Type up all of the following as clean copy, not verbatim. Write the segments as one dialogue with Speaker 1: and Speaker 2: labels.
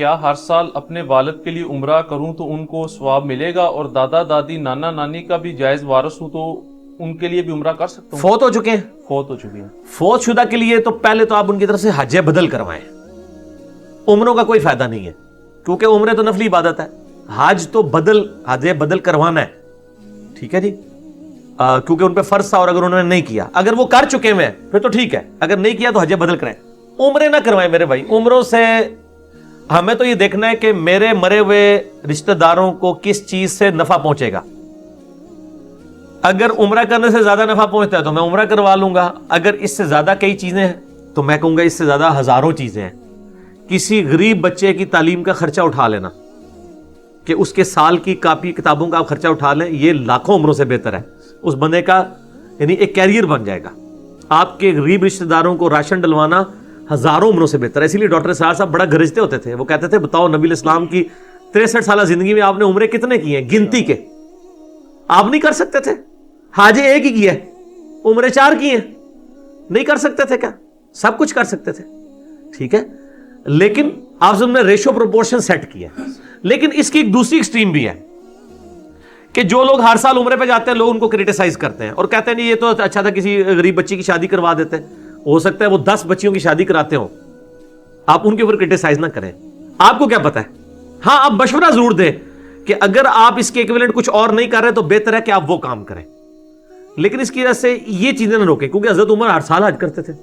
Speaker 1: کیا ہر سال اپنے والد کے لیے عمرہ کروں تو ان کو ثواب ملے گا، اور دادا دادی نانا نانی کا بھی جائز وارث ہوں تو ان کے لیے بھی عمرہ کر سکتا ہوں؟
Speaker 2: فوت ہو چکے ہیں؟
Speaker 1: فوت ہو چکی ہیں۔
Speaker 2: فوت شدہ کے لیے تو پہلے تو آپ ان کی طرف سے حج بدل کروائیں، عمروں کا کوئی فائدہ نہیں ہے، کیونکہ عمرے تو نفلی عبادت ہے، حج بدل کروانا ہے، ٹھیک ہے جی، کیونکہ ان پہ فرض تھا، اور اگر انہوں نے نہیں کیا، اگر وہ کر چکے ہیں پھر تو ٹھیک ہے، اگر نہیں کیا تو حج بدل کرائیں، عمرے نہ کروائیں میرے بھائی۔ عمروں سے ہمیں تو یہ دیکھنا ہے کہ میرے مرے ہوئے رشتہ داروں کو کس چیز سے نفع پہنچے گا۔ اگر عمرہ کرنے سے زیادہ نفع پہنچتا ہے تو میں عمرہ کروا لوں گا، اگر اس سے زیادہ کئی چیزیں ہیں تو میں کہوں گا اس سے زیادہ ہزاروں چیزیں ہیں۔ کسی غریب بچے کی تعلیم کا خرچہ اٹھا لینا، کہ اس کے سال کی کاپی کتابوں کا آپ خرچہ اٹھا لیں، یہ لاکھوں عمروں سے بہتر ہے، اس بندے کا یعنی ایک کیریئر بن جائے گا۔ آپ کے غریب رشتہ داروں کو راشن ڈلوانا ہزاروں عمروں سے بہتر ہے۔ اسی لیے ڈاکٹر اسرار صاحب بڑا گرجتے ہوتے تھے، وہ کہتے تھے بتاؤ نبی الاسلام کی 63 سالہ زندگی میں آپ نے عمرے کتنے کیے ہیں؟ گنتی کے آپ نہیں کر سکتے تھے؟ حج ایک ہی کیا ہے، عمرے 4 کیے ہیں، نہیں کر سکتے تھے کیا؟ سب کچھ کر سکتے تھے، ٹھیک ہے، لیکن آپ نے ریشو پروپورشن سیٹ کیا۔ لیکن اس کی ایک دوسری ایکسٹریم بھی ہے کہ جو لوگ ہر سال عمرے پہ جاتے ہیں لوگ ان کو کرٹیسائز کرتے ہیں اور کہتے ہیں نہیں یہ تو اچھا تھا کسی غریب بچی کی شادی کروا دیتے، ہو سکتا ہے وہ 10 بچیوں کی شادی کراتے ہوں، آپ ان کے اوپر کرٹیسائز نہ کریں، آپ کو کیا پتا ہے۔ ہاں آپ مشورہ ضرور دیں کہ اگر آپ اس کے ایکویلنٹ کچھ اور نہیں کر رہے تو بہتر ہے کہ آپ وہ کام کریں، لیکن اس کی وجہ سے یہ چیزیں نہ روکیں، کیونکہ حضرت عمر ہر سال حج کرتے تھے،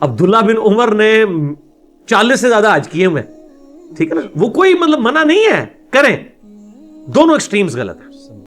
Speaker 2: عبداللہ بن عمر نے 40 سے زیادہ حج کیے ہوئے، ٹھیک ہے نا، وہ کوئی مطلب منع نہیں ہے، کریں، دونوں ایکسٹریمز غلط ہیں۔